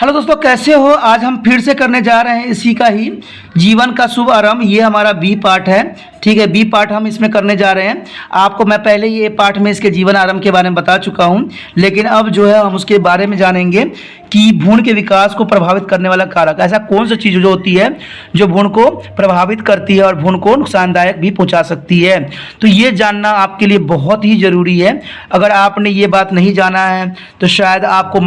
Hello दोस्तों, कैसे हो। आज हम फिर से करने जा रहे हैं इसी का ही जीवन का शुभ आरंभ। ये हमारा बी पार्ट है, ठीक है। बी पार्ट हम इसमें करने जा रहे हैं। आपको मैं पहले ये पार्ट में इसके जीवन आरंभ के बारे में बता चुका हूँ, लेकिन अब जो है हम उसके बारे में जानेंगे कि भ्रूण के विकास को प्रभावित करने वाला कारक ऐसा कौन सी चीज़ जो होती है जो भ्रूण को प्रभावित करती है और भ्रूण को नुकसानदायक भी पहुंचा सकती है। तो ये जानना आपके लिए बहुत ही ज़रूरी है। अगर आपने ये बात नहीं जाना है तो शायद आपको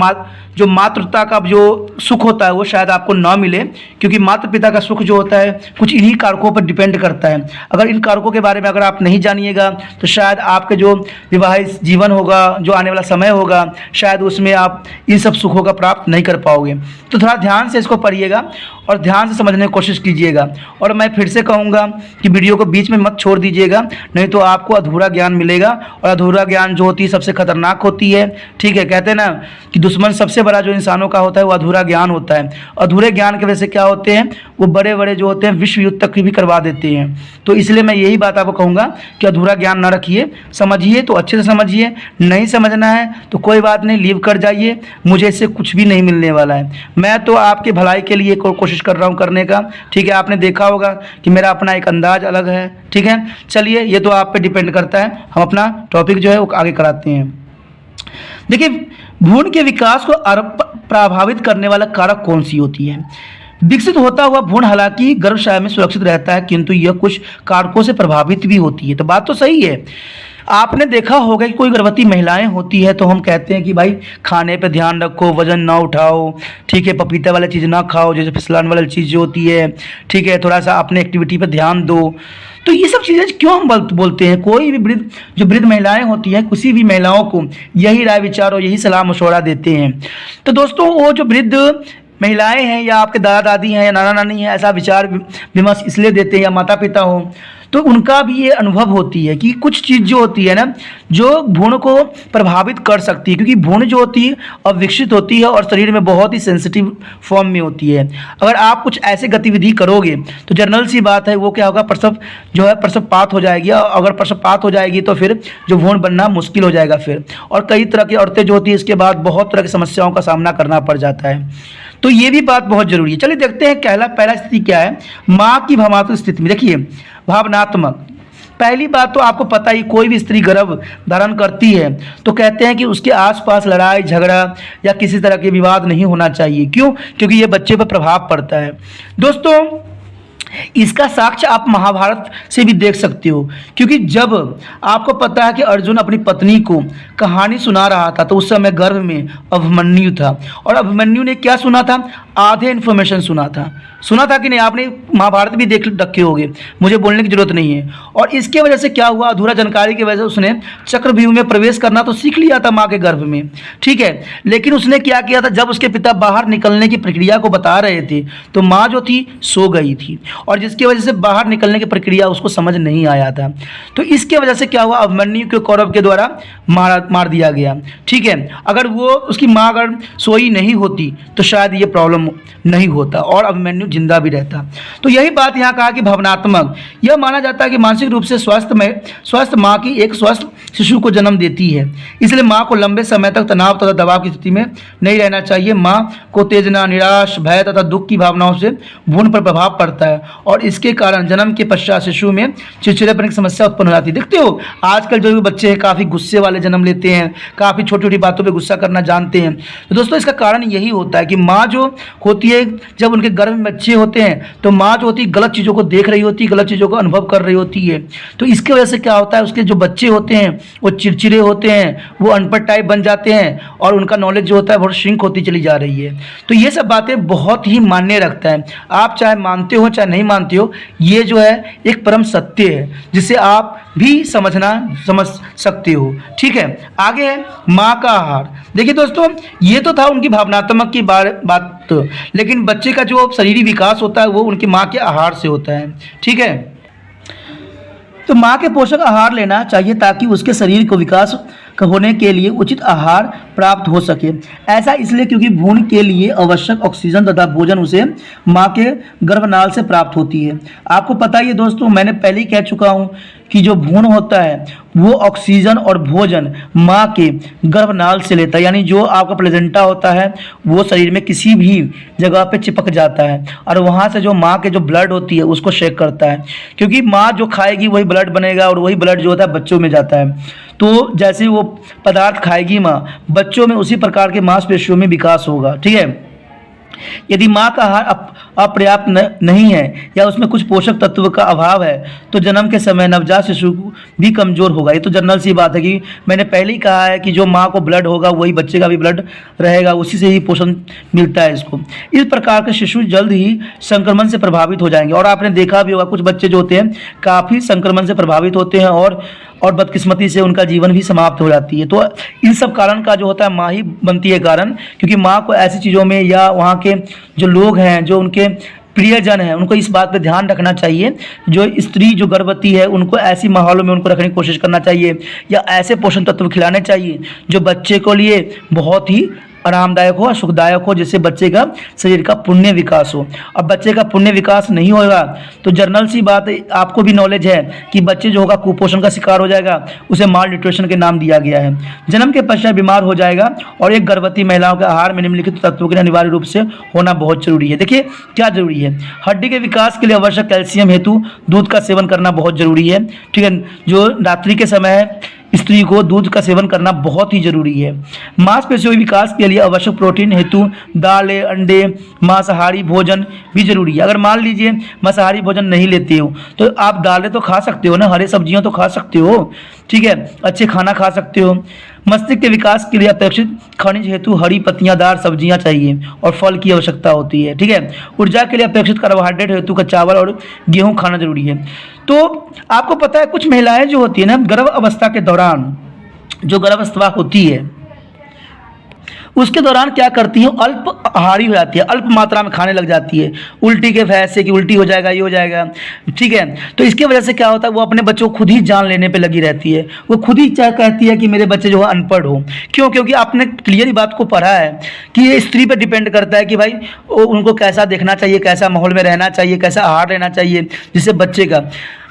जो मातृत्व का जो सुख होता है वो शायद आपको ना मिले, क्योंकि माता पिता का सुख जो होता है कुछ इन्हीं कारकों पर डिपेंड करता है। अगर इन कारकों के बारे में अगर आप नहीं जानिएगा तो शायद आपके जो विवाहित जीवन होगा, जो आने वाला समय होगा, शायद उसमें आप इन सब सुखों का प्राप्त नहीं कर पाओगे। तो थोड़ा ध्यान से इसको पढ़िएगा और ध्यान से समझने की कोशिश कीजिएगा। और मैं फिर से कहूँगा कि वीडियो को बीच में मत छोड़ दीजिएगा, नहीं तो आपको अधूरा ज्ञान मिलेगा। और अधूरा ज्ञान जो होती है सबसे खतरनाक होती है, ठीक है। कहते हैं ना कि दुश्मन सबसे बड़ा जो इंसानों का होता है वो अधूरा ज्ञान होता है। अधूरे ज्ञान की वजह से क्या होते हैं, वो बड़े बड़े जो होते हैं विश्व युद्ध तक भी करवा देते हैं। तो इसलिए मैं यही बात आपको कहूँगा कि अधूरा ज्ञान ना रखिए, समझिए तो अच्छे से समझिए। नहीं समझना है तो कोई बात नहीं, लीव कर जाइए, मुझे इससे कुछ भी नहीं मिलने वाला है। मैं तो आपके भलाई के लिए कोशिश कर रहा हूँ करने का, ठीक है। आपने देखा होगा कि मेरा अपना एक अंदाज अलग है, ठीक है। चलिए, ये तो आप पे डिपेंड करता है। हम अपना टॉपिक जो है वो आगे कराते हैं। देखिए, भ्रूण के विकास को प्रभावित करने वाला कारक कौन सी होती है। विकसित होता हुआ भ्रूण हालांकि गर्भाशय में सुरक्षित रहता है, किंतु यह कुछ कारकों से प्रभावित भी होती है। तो बात तो सही है। आपने देखा होगा कि कोई गर्भवती महिलाएं होती है तो हम कहते हैं कि भाई खाने पे ध्यान रखो, वजन ना उठाओ, ठीक है। पपीता वाला चीज़ ना खाओ, जैसे फिसलन वाली चीज़ जो होती है, ठीक है। थोड़ा सा अपने एक्टिविटी पे ध्यान दो। तो ये सब चीज़ें क्यों हम बोलते हैं। कोई भी वृद्ध महिलाएं होती हैं, किसी भी महिलाओं को यही राय विचार और यही सलाह मशवरा देते हैं। तो दोस्तों, वो जो वृद्ध महिलाएं हैं या आपके दादा दादी हैं या नाना नानी हैं, ऐसा विचार विमर्श इसलिए देते हैं, या माता पिता हो, तो उनका भी ये अनुभव होती है कि कुछ चीज़ जो होती है ना जो भ्रूण को प्रभावित कर सकती है, क्योंकि भ्रूण जो होती है अविकसित होती है और शरीर में बहुत ही सेंसिटिव फॉर्म में होती है। अगर आप कुछ ऐसे गतिविधि करोगे तो जनरल सी बात है वो क्या होगा, प्रसव जो है प्रसवपात हो जाएगी। और अगर प्रसवपात हो जाएगी तो फिर जो भ्रूण बनना मुश्किल हो जाएगा फिर। और कई तरह की औरतें जो होती है इसके बाद बहुत तरह की समस्याओं का सामना करना पड़ जाता है। तो ये भी बात बहुत जरूरी है। चलिए देखते हैं पहला स्थिति क्या है। माँ की भावनात्मक स्थिति में देखिए, भावनात्मक पहली बात तो आपको पता ही, कोई भी स्त्री गर्भ धारण करती है तो कहते हैं कि उसके आसपास लड़ाई झगड़ा या किसी तरह के विवाद नहीं होना चाहिए। क्यों? क्योंकि ये बच्चे पर प्रभाव पड़ता है। दोस्तों, इसका साक्ष्य आप महाभारत से भी देख सकते हो, क्योंकि जब आपको पता है कि अर्जुन अपनी पत्नी को कहानी सुना रहा था तो उस समय गर्भ में अभिमन्यु था। और अभिमन्यु ने क्या सुना था? आधे इन्फॉर्मेशन सुना था कि नहीं। आपने महाभारत भी देख रखे होंगे, मुझे बोलने की जरूरत नहीं है। और इसके वजह से क्या हुआ, अधूरा जानकारी की वजह से उसने चक्रव्यूह में प्रवेश करना तो सीख लिया था माँ के गर्भ में, ठीक है। लेकिन उसने क्या किया था, जब उसके पिता बाहर निकलने की प्रक्रिया को बता रहे थे तो माँ जो थी सो गई थी, और जिसकी वजह से बाहर निकलने की प्रक्रिया उसको समझ नहीं आया था। तो इसके वजह से क्या हुआ, अभिमन्यु को कौरव के द्वारा मार दिया गया, ठीक है। अगर वो उसकी माँ अगर सोई नहीं होती तो शायद ये प्रॉब्लम नहीं होता और अभिमन्यु जिंदा भी रहता। तो यही बात यहाँ कहा कि भावनात्मक, यह माना जाता है कि मानसिक रूप से स्वस्थ माँ की एक स्वस्थ शिशु को जन्म देती है। इसलिए माँ को लंबे समय तक तनाव तथा दबाव की स्थिति में नहीं रहना चाहिए। माँ को उत्तेजना, निराश, भय तथा दुख की भावनाओं से भ्रूण पर प्रभाव पड़ता है और इसके कारण जन्म के पश्चात शिशु में चिड़चिड़ेपन की समस्या उत्पन्न हो जाती है। देखते हो आजकल जो भी बच्चे हैं काफ़ी गुस्से वाले जन्म लेते हैं, काफ़ी छोटी छोटी बातों पर गुस्सा करना जानते हैं। तो दोस्तों, इसका कारण यही होता है कि माँ जो होती है, जब उनके गर्भ में बच्चे होते हैं तो माँ जो होती है गलत चीज़ों को देख रही होती है, गलत चीज़ों को अनुभव कर रही होती है। तो इसके वजह से क्या होता है, उसके जो बच्चे होते हैं वो चिड़चिड़े होते हैं, वो अनपढ़ टाइप बन जाते हैं और उनका नॉलेज जो होता है बहुत श्रिंक होती चली जा रही है। तो ये सब बातें बहुत ही मान्य रखता है। आप चाहे मानते हो चाहे नहीं मानते हो, ये जो है एक परम सत्य है जिसे आप भी समझ सकते हो, ठीक है। आगे है माँ का आहार। देखिए दोस्तों, ये तो था उनकी भावनात्मक की बात, लेकिन बच्चे का जो शरीरी विकास होता है वो उनकी माँ के आहार से होता है, ठीक है। तो माँ के पोषक आहार लेना चाहिए ताकि उसके शरीर को विकास होने के लिए उचित आहार प्राप्त हो सके। ऐसा इसलिए क्योंकि भ्रूण के लिए आवश्यक ऑक्सीजन तथा भोजन उसे माँ के गर्भनाल से प्राप्त होती है। आपको पता ही है दोस्तों, मैंने पहले ही कह चुका हूँ कि जो भ्रूण होता है वो ऑक्सीजन और भोजन माँ के गर्भनाल से लेता है, यानी जो आपका प्लेजेंटा होता है वो शरीर में किसी भी जगह पे चिपक जाता है और वहाँ से जो माँ के जो ब्लड होती है उसको शेक करता है, क्योंकि माँ जो खाएगी वही ब्लड बनेगा और वही ब्लड जो होता है बच्चों में जाता है। तो जैसे वो पदार्थ खाएगी माँ, बच्चों में उसी प्रकार के मांसपेशियों में विकास होगा। ठीक है, यदि माँ का आहार अपर्याप्त नहीं है या उसमें कुछ पोषक तत्व का अभाव है तो जन्म के समय नवजात शिशु भी कमजोर होगा। ये तो जनरल सी बात है कि मैंने पहले ही कहा है कि जो माँ को ब्लड होगा वही बच्चे का भी ब्लड रहेगा, उसी से ही पोषण मिलता है इसको। इस प्रकार के शिशु जल्द ही संक्रमण से प्रभावित हो जाएंगे और आपने देखा भी होगा कुछ बच्चे जो होते हैं काफ़ी संक्रमण से प्रभावित होते हैं और बदकिस्मती से उनका जीवन भी समाप्त हो जाती है। तो इन सब कारण का जो होता है माँ ही बनती है कारण, क्योंकि माँ को ऐसी चीज़ों में या वहाँ के जो लोग हैं जो उनके प्रियजन हैं उनको इस बात पे ध्यान रखना चाहिए, जो स्त्री जो गर्भवती है उनको ऐसी माहौलों में उनको रखने की कोशिश करना चाहिए या ऐसे पोषण तत्व खिलाने चाहिए जो बच्चे को लिए बहुत ही आरामदायक हो, सुखदायक हो, जिससे बच्चे का शरीर का पुण्य विकास हो। अब बच्चे का पुण्य विकास नहीं होगा तो जनरल सी बात आपको भी नॉलेज है कि बच्चे जो होगा कुपोषण का शिकार हो जाएगा, उसे माल न्यूट्रिशन के नाम दिया गया है। जन्म के पश्चात बीमार हो जाएगा और एक गर्भवती महिलाओं के आहार में निम्नलिखित तत्वों के अनिवार्य रूप से होना बहुत जरूरी है। देखिए क्या जरूरी है, हड्डी के विकास के लिए आवश्यक कैल्शियम हेतु दूध का सेवन करना बहुत जरूरी है। ठीक है, जो रात्रि के समय है स्त्री को दूध का सेवन करना बहुत ही जरूरी है। मांसपेशियों के विकास के लिए आवश्यक प्रोटीन हेतु दालें, अंडे, मांसाहारी भोजन भी जरूरी है। अगर मान लीजिए मांसाहारी भोजन नहीं लेते हो तो आप दालें तो खा सकते हो ना, हरे सब्जियां तो खा सकते हो। ठीक है, अच्छे खाना खा सकते हो। मस्तिष्क के विकास के लिए अपेक्षित खनिज हेतु हरी पत्तियाँदार सब्जियां चाहिए और फल की आवश्यकता होती है। ठीक है, ऊर्जा के लिए अपेक्षित कार्बोहाइड्रेट हेतु का चावल और गेहूं खाना जरूरी है। तो आपको पता है कुछ महिलाएं जो होती है ना गर्भ अवस्था के दौरान, जो गर्भावस्था होती है उसके दौरान क्या करती है, अल्प आहारी हो जाती है, अल्प मात्रा में खाने लग जाती है, उल्टी के भय से कि उल्टी हो जाएगा, ये हो जाएगा। ठीक है, तो इसकी वजह से क्या होता है वो अपने बच्चों को खुद ही जान लेने पे लगी रहती है। वो खुद ही चाहे कहती है कि मेरे बच्चे जो है अनपढ़ हो। क्यों? क्योंकि आपने क्लियर ही बात को पढ़ा है कि ये स्त्री पर डिपेंड करता है कि भाई उनको कैसा देखना चाहिए, कैसा माहौल में रहना चाहिए, कैसा आहार लेना चाहिए जिससे बच्चे का।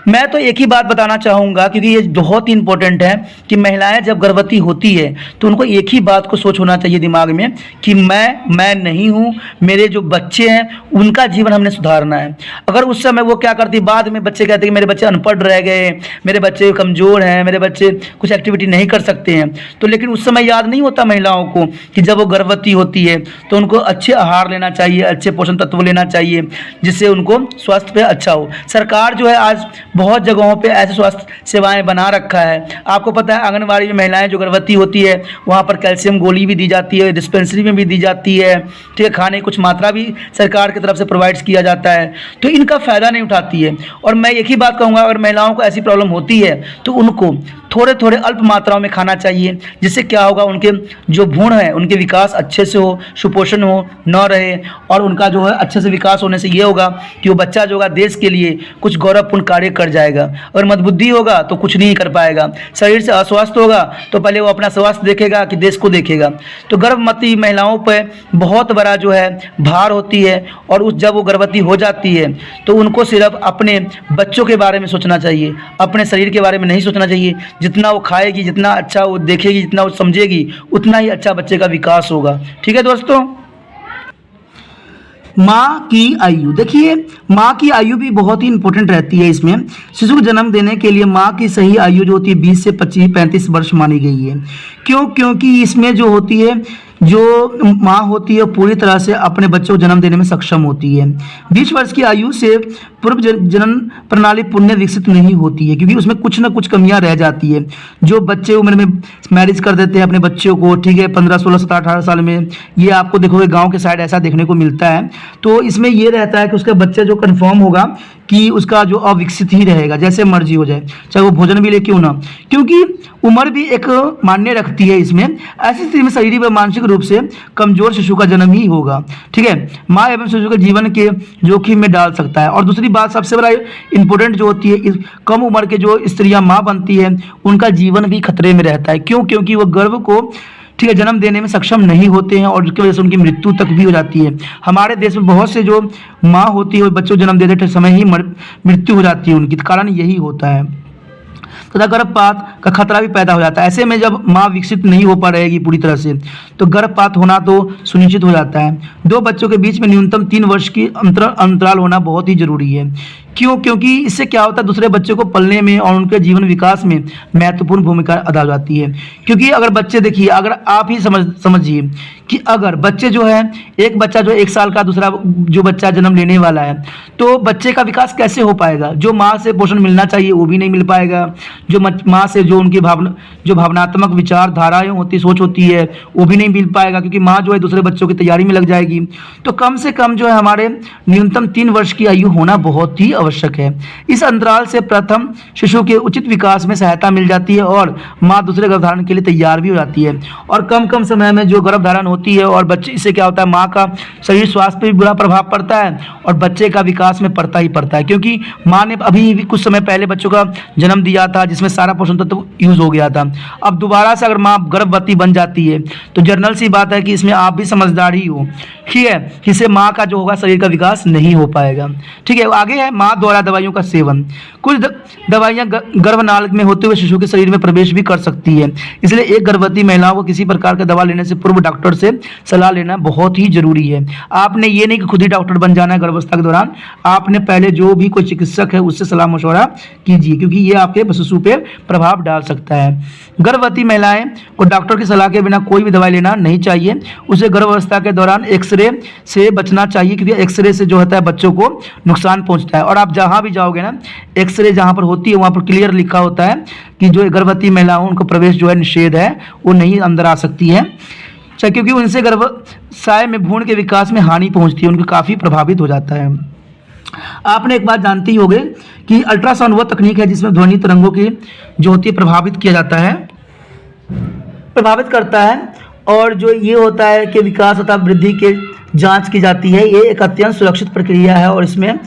मैं तो एक ही बात बताना चाहूँगा क्योंकि ये बहुत ही इंपॉर्टेंट है कि महिलाएं जब गर्भवती होती है तो उनको एक ही बात को सोच होना चाहिए दिमाग में कि मैं नहीं हूँ, मेरे जो बच्चे हैं उनका जीवन हमने सुधारना है। अगर उस समय वो क्या करती, बाद में बच्चे कहते हैं कि मेरे बच्चे अनपढ़ रह गए, मेरे बच्चे कमज़ोर हैं, मेरे बच्चे कुछ एक्टिविटी नहीं कर सकते हैं, तो लेकिन उस समय याद नहीं होता महिलाओं को कि जब वो गर्भवती होती है तो उनको अच्छे आहार लेना चाहिए, अच्छे पोषण तत्व लेना चाहिए जिससे उनको स्वास्थ्य पे अच्छा हो। सरकार जो है आज बहुत जगहों पे ऐसे स्वास्थ्य सेवाएं बना रखा है। आपको पता है आंगनबाड़ी में महिलाएं जो गर्भवती होती है वहाँ पर कैल्शियम गोली भी दी जाती है, डिस्पेंसरी में भी दी जाती है। ठीक है, खाने की कुछ मात्रा भी सरकार की तरफ से प्रोवाइड किया जाता है, तो इनका फ़ायदा नहीं उठाती है। और मैं एक ही बात कहूँगा, अगर महिलाओं को ऐसी प्रॉब्लम होती है तो उनको थोड़े थोड़े अल्प मात्राओं में खाना चाहिए, जिससे क्या होगा उनके जो भ्रूण है उनके विकास अच्छे से हो, सुपोषण हो न रहे, और उनका जो है अच्छे से विकास होने से ये होगा कि वो बच्चा जो होगा देश के लिए कुछ गौरवपूर्ण कार्य कर जाएगा। अगर मदबुद्धि होगा तो कुछ नहीं कर पाएगा, शरीर से अस्वस्थ होगा तो पहले वो अपना स्वास्थ्य देखेगा कि देश को देखेगा। तो गर्भवती महिलाओं पर बहुत बड़ा जो है भार होती है, और जब वो गर्भवती हो जाती है तो उनको सिर्फ अपने बच्चों के बारे में सोचना चाहिए, अपने शरीर के बारे में नहीं सोचना चाहिए। जितना वो खाएगी, जितना अच्छा वो देखेगी, जितना वो समझेगी, उतना ही अच्छा बच्चे का विकास होगा। ठीक है दोस्तों, माँ की आयु, देखिए माँ की आयु भी बहुत ही इंपॉर्टेंट रहती है। इसमें शिशु को जन्म देने के लिए माँ की सही आयु जो होती है 20 से 35 वर्ष मानी गई है। क्यों? क्योंकि इसमें जो होती है जो माँ होती है पूरी तरह से अपने बच्चों को जन्म देने में सक्षम होती है। 20 वर्ष की आयु से पूर्व जनन प्रणाली पुण्य विकसित नहीं होती है, क्योंकि उसमें कुछ ना कुछ कमियां रह जाती है। जो बच्चे उम्र में मैरिज कर देते हैं अपने बच्चों को, ठीक है, 15, 16, 17, 18 साल में, ये आपको देखोगे गांव के साइड ऐसा देखने को मिलता है। तो इसमें ये रहता है कि उसका बच्चा जो कन्फर्म होगा कि उसका जो अविकसित ही रहेगा, जैसे मर्जी हो जाए, चाहे वो भोजन भी ले क्यों ना, क्योंकि उम्र भी एक मान्य रखती है इसमें। ऐसी स्थिति में शारीरिक व मानसिक रूप से कमजोर शिशु का जन्म ही होगा। ठीक है, माँ एवं शिशु के जीवन के जोखिम में डाल सकता है। और दूसरी बात सबसे बड़ा इंपॉर्टेंट जो होती है, इस कम उम्र के जो स्त्रियां माँ बनती है उनका जीवन भी खतरे में रहता है। क्यों? क्योंकि वो गर्भ को ठीक है जन्म देने में सक्षम नहीं होते हैं और उसकी वजह से उनकी मृत्यु तक भी हो जाती है। हमारे देश में बहुत से जो माँ होती है वो बच्चों को जन्म देते समय ही मृत्यु हो जाती है उनकी, कारण यही होता है तथा गर्भपात का खतरा भी पैदा हो जाता है। ऐसे में जब माँ विकसित नहीं हो पा रहेगी पूरी तरह से तो गर्भपात होना तो सुनिश्चित हो जाता है। दो बच्चों के बीच में न्यूनतम 3 वर्ष की अंतराल होना बहुत ही जरूरी है। क्यों? क्योंकि इससे क्या होता है, दूसरे बच्चे को पलने में और उनके जीवन विकास में महत्वपूर्ण भूमिका अदा हो जाती है। क्योंकि अगर बच्चे देखिए, अगर आप ही समझिए कि अगर बच्चे जो है, एक बच्चा जो 1 साल का, दूसरा जो बच्चा जन्म लेने वाला है, तो बच्चे का विकास कैसे हो पाएगा? जो माँ से पोषण मिलना चाहिए वो भी नहीं मिल पाएगा, जो माँ से जो उनकी भावनात्मक विचारधाराएं होती, सोच होती है वो भी नहीं मिल पाएगा, क्योंकि माँ जो है दूसरे बच्चों की तैयारी में लग जाएगी। तो कम से कम जो है हमारे न्यूनतम 3 वर्ष की आयु होना बहुत ही आवश्यक है। इस अंतराल से प्रथम शिशु के उचित विकास में सहायता मिल जाती है और माँ दूसरे गर्भधारण के लिए तैयार भी हो जाती है। और कम समय में जो गर्भधारण होती है और बच्चे, इससे क्या होता है, माँ का शरीर स्वास्थ्य पर भी बुरा प्रभाव पड़ता है और बच्चे का विकास में पड़ता ही पड़ता है। क्योंकि माँ ने अभी कुछ समय पहले बच्चों का जन्म दिया था जिसमें सारा पोषण तत्व यूज हो गया था। अब दोबारा से अगर माँ गर्भवती बन जाती है तो जनरल सी बात है कि इसमें आप भी समझदार ही हो, ठीक है, इससे माँ का जो होगा शरीर का विकास नहीं हो पाएगा। ठीक है, आगे है माँ द्वारा दवाइयों का सेवन। कुछ दवाइयाँ गर्भनाल में होते हुए शिशु के शरीर में प्रवेश भी कर सकती है, इसलिए एक गर्भवती महिलाओं को किसी प्रकार का दवा लेने से पूर्व डॉक्टर से सलाह लेना बहुत ही जरूरी है। आपने ये नहीं कि खुद ही डॉक्टर बन जाना है गर्भावस्था के दौरान, आपने पहले जो भी कोई चिकित्सक है उससे सलाह मशवरा कीजिए, क्योंकि ये आपके शिशु पे प्रभाव डाल सकता है। गर्भवती महिलाएं को डॉक्टर की सलाह के बिना कोई भी दवाई लेना नहीं चाहिए। उसे गर्भावस्था के दौरान एक्सरे से बचना चाहिए, क्योंकि एक्सरे से जो होता है बच्चों को नुकसान पहुंचता है। और आप जहां भी जाओगे ना, एक्सरे जहां पर होती है वहां पर क्लियर लिखा होता है कि जो गर्भवती महिलाओं उनको प्रवेश जो है निषेध है, वो नहीं अंदर आ सकती है, क्योंकि उनसे गर्भाशय में भ्रूण के विकास में हानि पहुंचती है, उनको काफ़ी प्रभावित हो जाता है। आपने एक बात जानते ही होंगे कि अल्ट्रासाउंड वह तकनीक है जिसमें ध्वनि तरंगों की जो होती है प्रभावित किया जाता है, प्रभावित करता है, और जो ये होता है कि विकास तथा वृद्धि के जांच की जाती है। ये एक अत्यंत सुरक्षित प्रक्रिया है और इसमें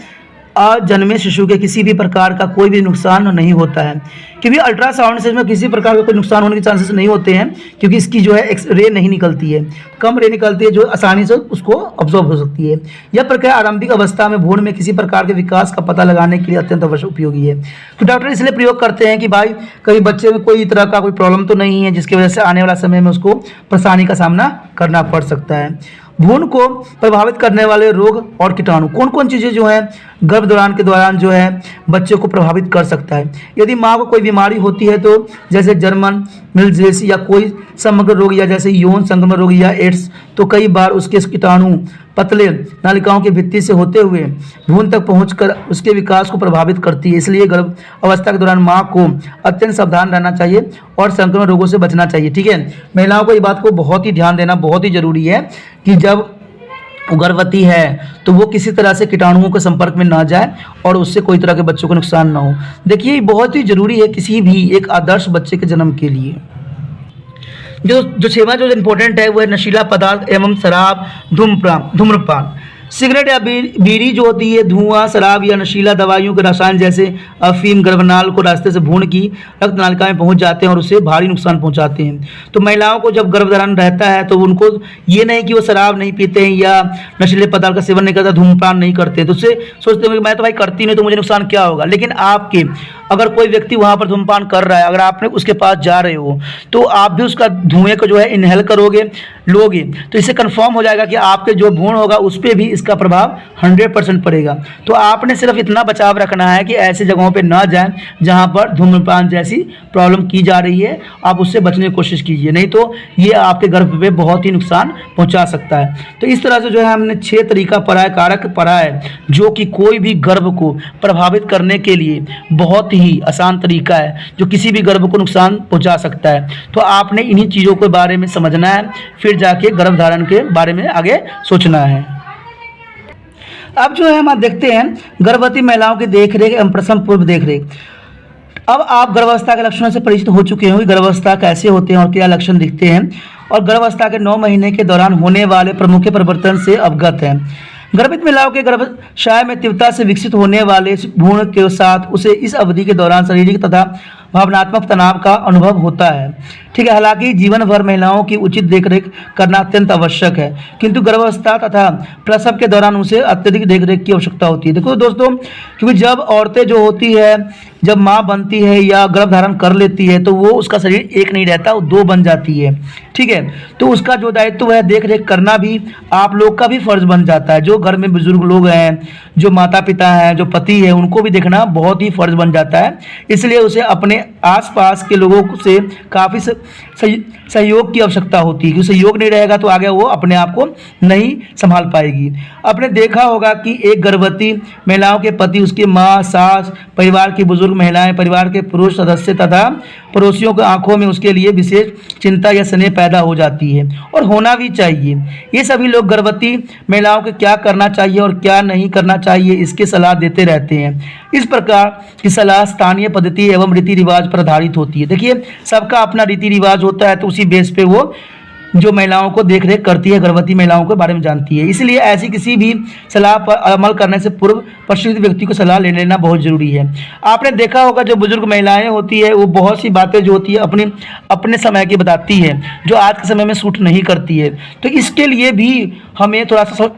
अजन्मे शिशु के किसी भी प्रकार का कोई भी नुकसान नहीं होता है, क्योंकि अल्ट्रासाउंड से इसमें किसी प्रकार का कोई नुकसान होने के चांसेस नहीं होते हैं, क्योंकि इसकी जो है एक्स रे नहीं निकलती है, कम रे निकलती है जो आसानी से उसको ऑब्जॉर्व हो सकती है। यह प्रक्रिया आरंभिक अवस्था में भ्रूण में किसी प्रकार के विकास का पता लगाने के लिए अत्यंत आवश्यक उपयोगी है। तो डॉक्टर इसलिए प्रयोग करते हैं कि भाई कहीं बच्चे में कोई तरह का कोई प्रॉब्लम तो नहीं है जिसकी वजह से आने वाला समय में उसको परेशानी का सामना करना पड़ सकता है। भ्रूण को प्रभावित करने वाले रोग और कीटाणु, कौन कौन चीज़ें जो है गर्भ दौरान के दौरान जो है बच्चे को प्रभावित कर सकता है। यदि माँ को कोई बीमारी होती है तो जैसे जर्मन मिल्स या कोई समग्र रोग या जैसे यौन संक्रमण रोग या एड्स, तो कई बार उसके कीटाणु पतले नालिकाओं की भित्ति से होते हुए भ्रूण तक पहुंचकर उसके विकास को प्रभावित करती है। इसलिए गर्भ अवस्था के दौरान माँ को अत्यंत सावधान रहना चाहिए और संक्रमण रोगों से बचना चाहिए। ठीक है, महिलाओं को ये बात को बहुत ही ध्यान देना बहुत ही जरूरी है कि जब वो गर्भवती है तो वो किसी तरह से कीटाणुओं के संपर्क में ना जाए और उससे कोई तरह के बच्चों को नुकसान ना हो। देखिए बहुत ही जरूरी है किसी भी एक आदर्श बच्चे के जन्म के लिए। जो 6वां जो इम्पोर्टेंट है वो है नशीला पदार्थ एवं शराब, धूम्रपान। सिगरेट या बीड़ी जो होती है, धुआं, शराब या नशीला दवाइयों के रसायन जैसे अफीम गर्भनाल को रास्ते से भ्रूण की रक्त नालिका में पहुंच जाते हैं और उससे भारी नुकसान पहुंचाते हैं। तो महिलाओं को जब गर्भधारण रहता है तो उनको ये नहीं कि वो शराब नहीं पीते हैं या नशीले पदार्थ का सेवन नहीं करते, धूम्रपान नहीं करते, तो उससे सोचते हैं कि मैं तो भाई करती नहीं तो मुझे नुकसान क्या होगा। लेकिन आपके अगर कोई व्यक्ति वहाँ पर धूम्रपान कर रहा है, अगर आपने उसके पास जा रहे हो तो आप भी उसका धुएं को जो है इनहेल करोगे, लोगे, तो इससे कंफर्म हो जाएगा कि आपके जो भ्रूण होगा उस पर भी इसका प्रभाव 100% पड़ेगा। तो आपने सिर्फ इतना बचाव रखना है कि ऐसे जगहों पे ना जाएं जहां पर धूम्रपान जैसी प्रॉब्लम की जा रही है, आप उससे बचने की कोशिश कीजिए, नहीं तो ये आपके गर्भ पे बहुत ही नुकसान पहुंचा सकता है। तो इस तरह से जो है हमने 6 तरीका पढ़ा है, कारक पढ़ा है, जो कि कोई भी गर्भ को प्रभावित करने के लिए बहुत ही आसान तरीका है, जो किसी भी गर्भ को नुकसान पहुंचा सकता है। तो आपने इन्हीं चीज़ों के बारे में समझना है, फिर जाके गर्भधारण के बारे में आगे सोचना है। अब जो है हम देखते हैं गर्भवती महिलाओं की देखरेख एवं प्रसव पूर्व देखरेख। अब आप गर्भावस्था के लक्षणों से परिचित हो चुके होंगे, गर्भावस्था कैसे होते हैं और क्या लक्षण दिखते हैं और गर्भावस्था के 9 महीने के दौरान होने वाले प्रमुख परिवर्तन से अवगत हैं। गर्भित महिलाओं के गर्भाशय में तीव्रता से विकसित होने वाले भ्रूण के साथ उसे इस अवधि के दौरान शारीरिक तथा भावनात्मक तनाव का अनुभव होता है। ठीक है, हालांकि जीवन भर महिलाओं की उचित देखरेख करना अत्यंत आवश्यक है, किंतु गर्भावस्था तथा प्रसव के दौरान उसे अत्यधिक देखरेख की आवश्यकता होती है। देखो दोस्तों, क्योंकि जब औरतें जो होती है, जब माँ बनती है या गर्भ धारण कर लेती है, तो वो उसका शरीर एक नहीं रहता, वो 2 बन जाती है। ठीक है, तो उसका जो दायित्व है देख रेख करना भी आप लोग का भी फर्ज बन जाता है। जो घर में बुजुर्ग लोग हैं, जो माता पिता हैं, जो पति है, उनको भी देखना बहुत ही फर्ज बन जाता है। इसलिए उसे अपने आसपास के लोगों से काफ़ी सहयोग की आवश्यकता होती है, क्योंकि सहयोग नहीं रहेगा तो आगे वो अपने आप को नहीं संभाल पाएगी। आपने देखा होगा कि एक गर्भवती महिलाओं के पति, उसकी माँ, सास, परिवार की बुजुर्ग महिलाएं, परिवार के पुरुष सदस्य तथा पड़ोसियों की आंखों में उसके लिए विशेष चिंता या स्नेह पैदा हो जाती है, और होना भी चाहिए। ये सभी लोग गर्भवती महिलाओं को क्या करना चाहिए और क्या नहीं करना चाहिए इसकी सलाह देते रहते हैं। इस प्रकार की सलाह स्थानीय पद्धति एवं रीति रिवाज पर आधारित होती है। देखिए, सबका अपना रीति रिवाज होता है, तो उसी बेस पे वो जो महिलाओं को देख रेख करती है, गर्भवती महिलाओं के बारे में जानती है। इसलिए ऐसी किसी भी सलाह पर अमल करने से पूर्व प्रशिक्षित व्यक्ति को सलाह ले लेना बहुत ज़रूरी है। आपने देखा होगा जो बुजुर्ग महिलाएं होती है, वो बहुत सी बातें जो होती है अपने समय की बताती है, जो आज के समय में सूट नहीं करती है। तो इसके लिए भी हमें थोड़ा सा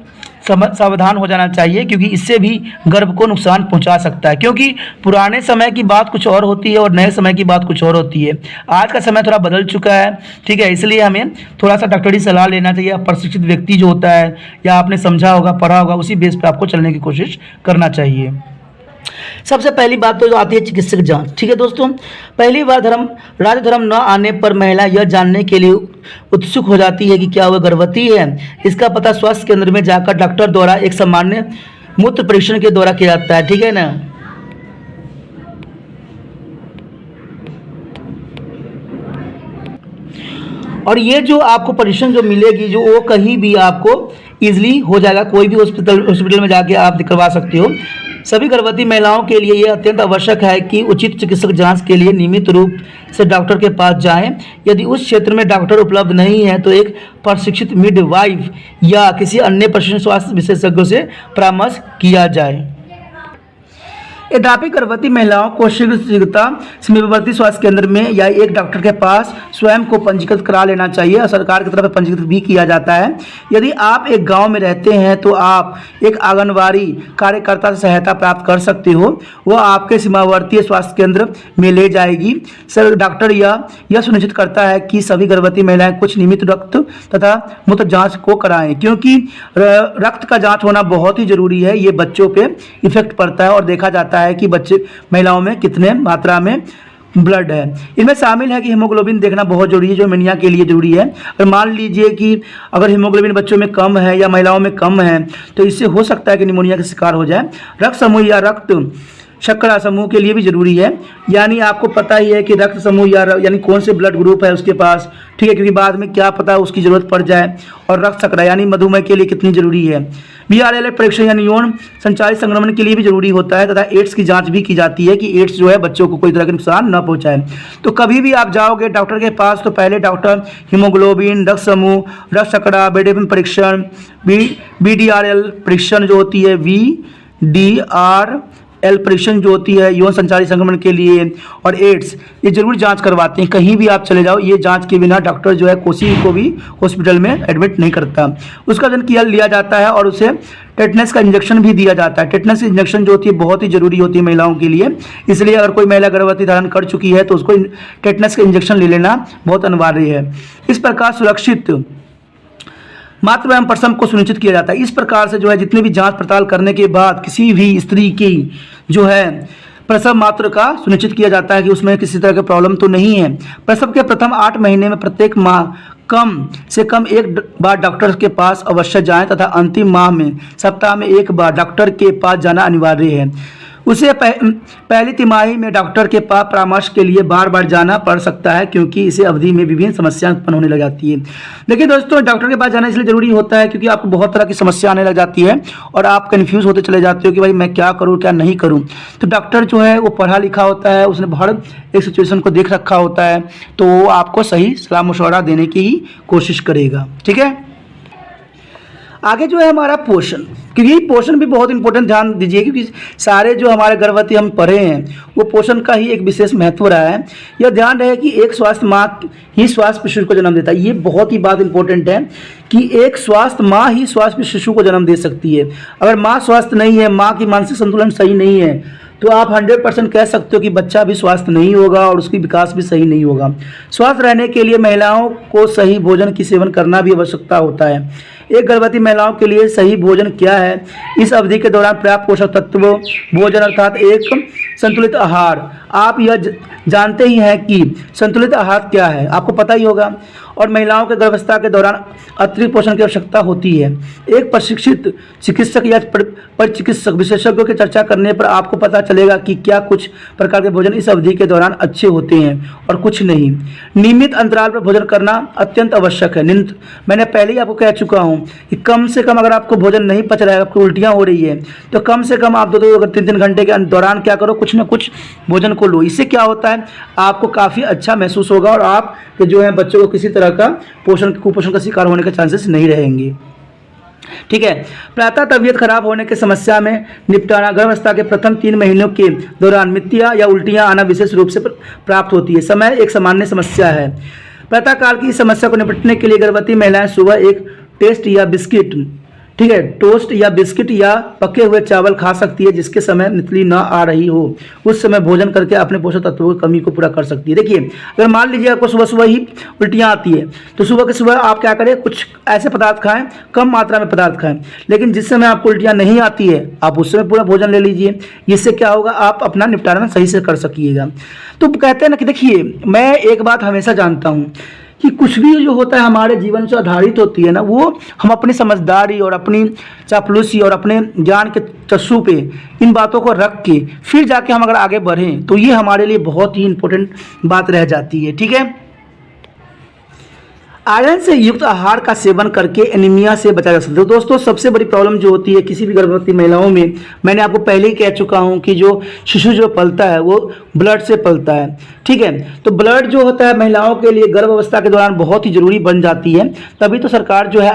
सावधान हो जाना चाहिए, क्योंकि इससे भी गर्भ को नुकसान पहुंचा सकता है। क्योंकि पुराने समय की बात कुछ और होती है और नए समय की बात कुछ और होती है। आज का समय थोड़ा बदल चुका है। ठीक है, इसलिए हमें थोड़ा सा डॉक्टरी सलाह लेना चाहिए। प्रशिक्षित व्यक्ति जो होता है, या आपने समझा होगा, पढ़ा होगा, उसी बेस पे आपको चलने की कोशिश करना चाहिए। सबसे पहली बात तो जो आती है चिकित्सक जांच। ठीक है दोस्तों, पहली बार राज्य धर्म न आने पर महिला यह जानने के लिए उत्सुक हो जाती है कि क्या वह गर्भवती है। इसका पता स्वास्थ्य केंद्र में जाकर डॉक्टर द्वारा एक सामान्य मूत्र परीक्षण के द्वारा किया जाता है। ठीक है ना। और ये जो आपको परीक्षण जो मिलेगी, जो वो कहीं भी आपको इजीली हो जाएगा, कोई भी हॉस्पिटल में जाके आप करवा सकते हो। सभी गर्भवती महिलाओं के लिए यह अत्यंत आवश्यक है कि उचित चिकित्सक जांच के लिए नियमित रूप से डॉक्टर के पास जाएं। यदि उस क्षेत्र में डॉक्टर उपलब्ध नहीं है तो एक प्रशिक्षित मिडवाइफ या किसी अन्य प्रशिक्षित स्वास्थ्य विशेषज्ञों से परामर्श किया जाए। यद्यपि गर्भवती महिलाओं को शीघ्रता समीपवर्ती स्वास्थ्य केंद्र में या एक डॉक्टर के पास स्वयं को पंजीकृत करा लेना चाहिए, और सरकार की तरफ से पंजीकृत भी किया जाता है। यदि आप एक गांव में रहते हैं तो आप एक आंगनबाड़ी कार्यकर्ता से सहायता प्राप्त कर सकते हो। वह आपके सीमावर्ती स्वास्थ्य केंद्र में ले जाएगी। सर डॉक्टर यह सुनिश्चित करता है कि सभी गर्भवती महिलाएं कुछ नियमित रक्त तथा मूत्र जाँच को कराएँ, क्योंकि रक्त का जाँच होना बहुत ही जरूरी है। ये बच्चों पर इफेक्ट पड़ता है और देखा जाता है कि बच्चे महिलाओं में कितने मात्रा में ब्लड है। इनमें शामिल है कि हीमोग्लोबिन देखना बहुत जरूरी है, जो निमोनिया के लिए जरूरी है। और मान लीजिए कि अगर हीमोग्लोबिन बच्चों में कम है या महिलाओं में कम है, तो इससे हो सकता है कि निमोनिया का शिकार हो जाए। रक्त समूह या रक्त शर्करा समूह के लिए भी जरूरी है, यानी आपको पता ही है कि रक्त समूह यानी कौन से ब्लड ग्रुप है उसके पास। ठीक है, क्योंकि बाद में क्या पता उसकी जरूरत पड़ जाए। और रक्त शर्करा यानी मधुमेह के लिए कितनी जरूरी है। BRL परीक्षण यानी यौन संचालित संक्रमण के लिए भी जरूरी होता है, तथा एड्स की जांच भी की जाती है कि एड्स जो है बच्चों को कोई तरह का नुकसान न पहुंचाए। तो कभी भी आप जाओगे डॉक्टर के पास तो पहले डॉक्टर हीमोग्लोबिन, रक्त समूह, रक्त शर्करा, बेडेपिन परीक्षण, BDRL परीक्षण जो होती है, VDRL परीक्षण जो होती है यौन संचालित संक्रमण के लिए, और एड्स, ये जरूर जांच करवाते हैं। कहीं भी आप चले जाओ, ये जांच के बिना डॉक्टर जो है किसी को भी हॉस्पिटल में एडमिट नहीं करता। उसका वजन किया लिया जाता है और उसे टेटनस का इंजेक्शन भी दिया जाता है। टेटनस इंजेक्शन जो होती है बहुत ही जरूरी होती है महिलाओं के लिए। इसलिए अगर कोई महिला गर्भवती धारण कर चुकी है तो उसको टेटनस का इंजेक्शन ले लेना बहुत अनिवार्य है। इस प्रकार सुरक्षित मातृ एवं प्रसव को सुनिश्चित किया जाता है। इस प्रकार से जो है जितनी भी जांच पड़ताल करने के बाद किसी भी स्त्री की जो है प्रसव मात्र का सुनिश्चित किया जाता है कि उसमें किसी तरह की प्रॉब्लम तो नहीं है। प्रसव के प्रथम 8 महीने में प्रत्येक माह कम से कम एक बार डॉक्टर के पास अवश्य जाएं, तथा अंतिम माह में सप्ताह में एक बार डॉक्टर के पास जाना अनिवार्य है। उसे पहली तिमाही में डॉक्टर के पास परामर्श के लिए बार बार जाना पड़ सकता है, क्योंकि इसे अवधि में विभिन्न समस्याएं उत्पन्न होने लग जाती है। देखिए दोस्तों, डॉक्टर के पास जाना इसलिए ज़रूरी होता है क्योंकि आपको बहुत तरह की समस्या आने लग जाती है और आप कन्फ्यूज़ होते चले जाते हो कि भाई मैं क्या करूँ क्या नहीं करूँ। तो डॉक्टर जो है वो पढ़ा लिखा होता है, उसने हर एक सिचुएशन को देख रखा होता है, तो वो आपको सही सलाह मशवरा देने की ही कोशिश करेगा। ठीक है, आगे जो है हमारा पोषण, क्योंकि पोषण भी बहुत इंपॉर्टेंट, ध्यान दीजिए, क्योंकि सारे जो हमारे गर्भवती हम पढ़े हैं वो पोषण का ही एक विशेष महत्व रहा है। यह ध्यान रहे कि एक स्वस्थ माँ ही स्वस्थ शिशु को जन्म देता है। ये बहुत ही बात इंपॉर्टेंट है कि एक स्वस्थ माँ ही स्वस्थ शिशु को जन्म दे सकती है। अगर माँ स्वस्थ नहीं है, माँ की मानसिक संतुलन सही नहीं है, तो आप 100% कह सकते हो कि बच्चा भी स्वस्थ नहीं होगा और उसकी विकास भी सही नहीं होगा। स्वस्थ रहने के लिए महिलाओं को सही भोजन की सेवन करना भी आवश्यकता होता है। एक गर्भवती महिलाओं के लिए सही भोजन क्या है? इस अवधि के दौरान पर्याप्त पोषक तत्व भोजन अर्थात एक संतुलित आहार। आप यह जानते ही हैं कि संतुलित आहार क्या है, आपको पता ही होगा। और महिलाओं के गर्भावस्था के दौरान अतिरिक्त पोषण की आवश्यकता होती है। एक प्रशिक्षित चिकित्सक या परिचिकित्सक विशेषज्ञों की चर्चा करने पर आपको पता चलेगा कि क्या कुछ प्रकार के भोजन इस अवधि के दौरान अच्छे होते हैं और कुछ नहीं। नियमित अंतराल पर भोजन करना अत्यंत आवश्यक है। मैंने पहले ही आपको कह चुका हूँ कि कम से कम अगर आपको भोजन नहीं पच रहा है, आपको उल्टियाँ हो रही है, तो कम से कम आप 2 अगर 3 घंटे के दौरान क्या करो, कुछ ना कुछ भोजन को लो। इससे क्या होता है, आपको काफ़ी अच्छा महसूस होगा और आप जो है बच्चों को किसी तरह का कुपोषण का शिकार होने के चांसेस नहीं रहेंगे। ठीक है, प्रातः तबीयत खराब होने की समस्या में निपटाना। गर्भावस्था के प्रथम 3 महीनों के दौरान मित्तियाँ या उल्टियाँ आना विशेष रूप से प्राप्त होती है। समय एक सामान्य समस्या है। प्रातःकाल की इस समस्या को निपटने के लिए गर्भवती महिलाएं सुबह एक टेस्ट या बिस्किट, ठीक है, टोस्ट या बिस्किट या पके हुए चावल खा सकती है जिसके समय मितली ना आ रही हो। उस समय भोजन करके अपने पोषक तत्वों की कमी को पूरा कर सकती है। देखिए, अगर मान लीजिए आपको सुबह सुबह ही उल्टियाँ आती है, तो सुबह के सुबह आप क्या करें, कुछ ऐसे पदार्थ खाएं, कम मात्रा में पदार्थ खाएं, लेकिन जिस समय आपको उल्टियाँ नहीं आती है आप उस समय पूरा भोजन ले लीजिए। इससे क्या होगा, आप अपना निपटारा सही से कर सकिएगा। तो कहते हैं ना कि देखिए, मैं एक बात हमेशा जानता हूँ कि कुछ भी जो होता है हमारे जीवन से आधारित होती है ना, वो हम अपनी समझदारी और अपनी चापलूसी और अपने ज्ञान के चस्सू पे इन बातों को रख के फिर जाके हम अगर आगे बढ़ें तो ये हमारे लिए बहुत ही इम्पोर्टेंट बात रह जाती है। ठीक है, आयरन से युक्त आहार का सेवन करके एनीमिया से बचा जा सकता है। तो दोस्तों, सबसे बड़ी प्रॉब्लम जो होती है किसी भी गर्भवती महिलाओं में, मैंने आपको पहले ही कह चुका हूं कि जो शिशु जो पलता है वो ब्लड से पलता है। ठीक है, तो ब्लड जो होता है महिलाओं के लिए गर्भ अवस्था के दौरान बहुत ही ज़रूरी बन जाती है। तभी तो सरकार जो है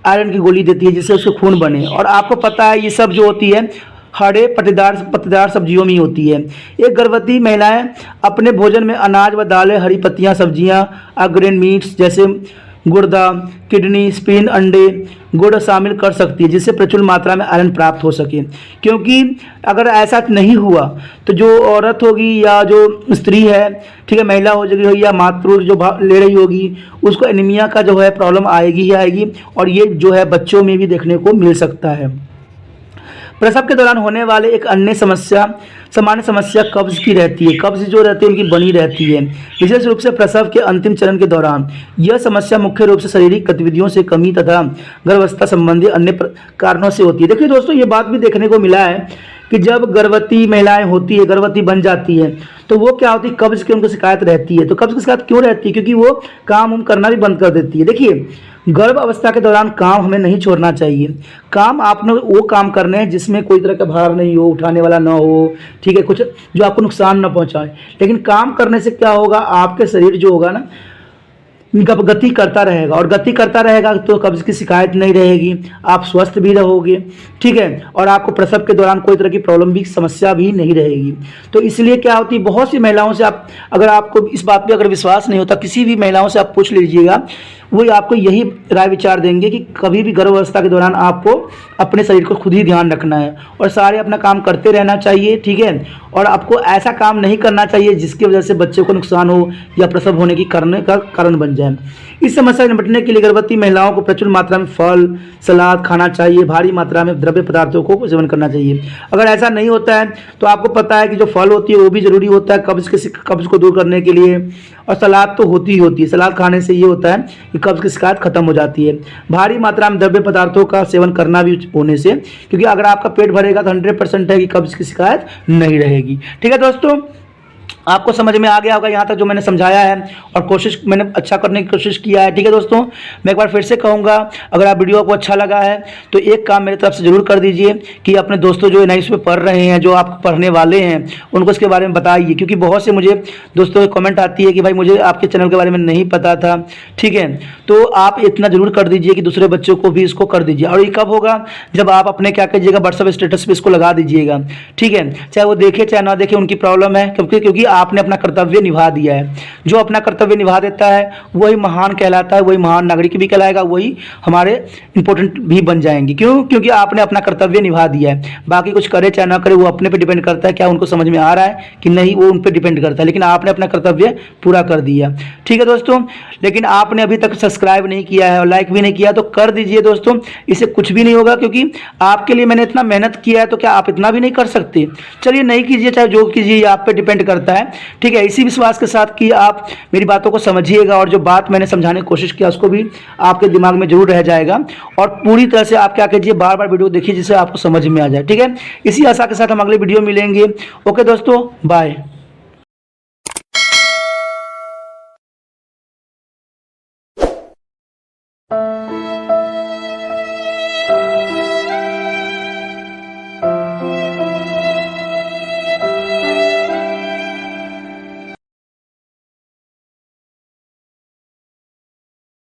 आयरन की गोली देती है जिससे उसको खून बने। और आपको पता है ये सब जो होती है हरे पत्तेदार सब्जियों में ही होती है। एक गर्भवती महिलाएं अपने भोजन में अनाज व दालें, हरी पत्तियां, सब्जियां, ग्रेन मीट्स जैसे गुर्दा, किडनी, स्पिन, अंडे, गुड़ शामिल कर सकती है जिससे प्रचुर मात्रा में आयरन प्राप्त हो सके। क्योंकि अगर ऐसा नहीं हुआ तो जो औरत होगी या जो स्त्री है, ठीक है, महिला हो जाएगी या मातृ जो ले रही होगी, उसको एनीमिया का जो है प्रॉब्लम आएगी ही आएगी। और ये जो है बच्चों में भी देखने को मिल सकता है। प्रसव के दौरान होने वाले एक अन्य सामान्य समस्या कब्ज की रहती है। कब्ज जो रहती है उनकी बनी रहती है, विशेष रूप से प्रसव के अंतिम चरण के दौरान। यह समस्या मुख्य रूप से शारीरिक गतिविधियों से कमी तथा गर्भावस्था संबंधी अन्य कारणों से होती है। देखिए दोस्तों, ये बात भी देखने को मिला है कि जब गर्भवती महिलाएं होती है, गर्भवती बन जाती है, तो वो क्या होती है, कब्ज की उनको शिकायत रहती है। तो कब्ज की शिकायत क्यों रहती है? क्योंकि वो काम करना भी बंद कर देती है। देखिए, गर्भ अवस्था के दौरान काम हमें नहीं छोड़ना चाहिए। काम आपने वो काम करने हैं जिसमें कोई तरह का भार नहीं हो, उठाने वाला ना हो, ठीक है, कुछ जो आपको नुकसान ना पहुंचाए। लेकिन काम करने से क्या होगा, आपके शरीर जो होगा ना गति करता रहेगा, और गति करता रहेगा तो कब्ज की शिकायत नहीं रहेगी, आप स्वस्थ भी रहोगे। ठीक है, और आपको प्रसव के दौरान कोई तरह की प्रॉब्लम भी, समस्या भी नहीं रहेगी। तो इसलिए क्या होती है, बहुत सी महिलाओं से आप, अगर आपको इस बात पे अगर विश्वास नहीं होता, किसी भी महिलाओं से आप पूछ लीजिएगा, वो आपको यही राय विचार देंगे कि कभी भी गर्भावस्था के दौरान आपको अपने शरीर को खुद ही ध्यान रखना है और सारे अपना काम करते रहना चाहिए। ठीक है, और आपको ऐसा काम नहीं करना चाहिए जिसकी वजह से बच्चे को नुकसान हो या प्रसव होने की करने का कारण बन जाए। इस समस्या से निपटने के लिए गर्भवती महिलाओं को प्रचुर मात्रा में फल, सलाद खाना चाहिए, भारी मात्रा में द्रव्य पदार्थों को सेवन करना चाहिए। अगर ऐसा नहीं होता है तो आपको पता है कि जो फल होती है वो भी ज़रूरी होता है कब्ज को दूर करने के लिए, और सलाद तो होती ही होती है। सलाद खाने से ये होता है कि कब्ज़ की शिकायत खत्म हो जाती है। भारी मात्रा में द्रव्य पदार्थों का सेवन करना भी होने से, क्योंकि अगर आपका पेट भरेगा तो 100% है कि कब्ज़ की शिकायत नहीं रहेगी। ठीक है दोस्तों, आपको समझ में आ गया होगा यहाँ तक जो मैंने समझाया है, और कोशिश मैंने अच्छा करने की कोशिश किया है। ठीक है दोस्तों, मैं एक बार फिर से कहूँगा, अगर आप वीडियो को अच्छा लगा है तो एक काम मेरी तरफ से ज़रूर कर दीजिए कि अपने दोस्तों जो नई इसमें पढ़ रहे हैं, जो आप पढ़ने वाले हैं, उनको इसके बारे में बताइए, क्योंकि बहुत से मुझे दोस्तों कमेंट आती है कि भाई मुझे आपके चैनल के बारे में नहीं पता था। ठीक है, तो आप इतना ज़रूर कर दीजिए कि दूसरे बच्चों को भी इसको कर दीजिए। और ये कब होगा, जब आप अपने क्या कीजिएगा, व्हाट्सएप स्टेटस पर इसको लगा दीजिएगा। ठीक है, चाहे वो देखे चाहे ना देखे, उनकी प्रॉब्लम है, क्योंकि आपने अपना कर्तव्य निभा दिया है। जो अपना कर्तव्य निभा देता है वही महान कहलाता है, वही महान नागरिक भी कहलाएगा, वही हमारे इंपॉर्टेंट भी बन जाएंगे। क्यों? क्योंकि आपने अपना कर्तव्य निभा दिया है। बाकी कुछ करे चाहे ना करे वो अपने पे डिपेंड करता है, क्या उनको समझ में आ रहा है कि नहीं, वो उन पे डिपेंड करता है, लेकिन आपने अपना कर्तव्य पूरा कर दिया। ठीक है दोस्तों, लेकिन आपने अभी तक सब्सक्राइब नहीं किया है और लाइक भी नहीं किया तो कर दीजिए दोस्तों, इससे कुछ भी नहीं होगा, क्योंकि आपके लिए मैंने इतना मेहनत किया है, तो क्या आप इतना भी नहीं कर सकते? चलिए नहीं कीजिए, चाहे जो कीजिए, ये आप पे डिपेंड करता है। ठीक है, इसी विश्वास के साथ कि आप मेरी बातों को समझिएगा, और जो बात मैंने समझाने की कोशिश किया उसको भी आपके दिमाग में जरूर रह जाएगा, और पूरी तरह से आप क्या कीजिए, बार बार वीडियो देखिए जिससे आपको समझ में आ जाए। ठीक है, इसी आशा के साथ हम अगले वीडियो मिलेंगे। ओके दोस्तों, बाय।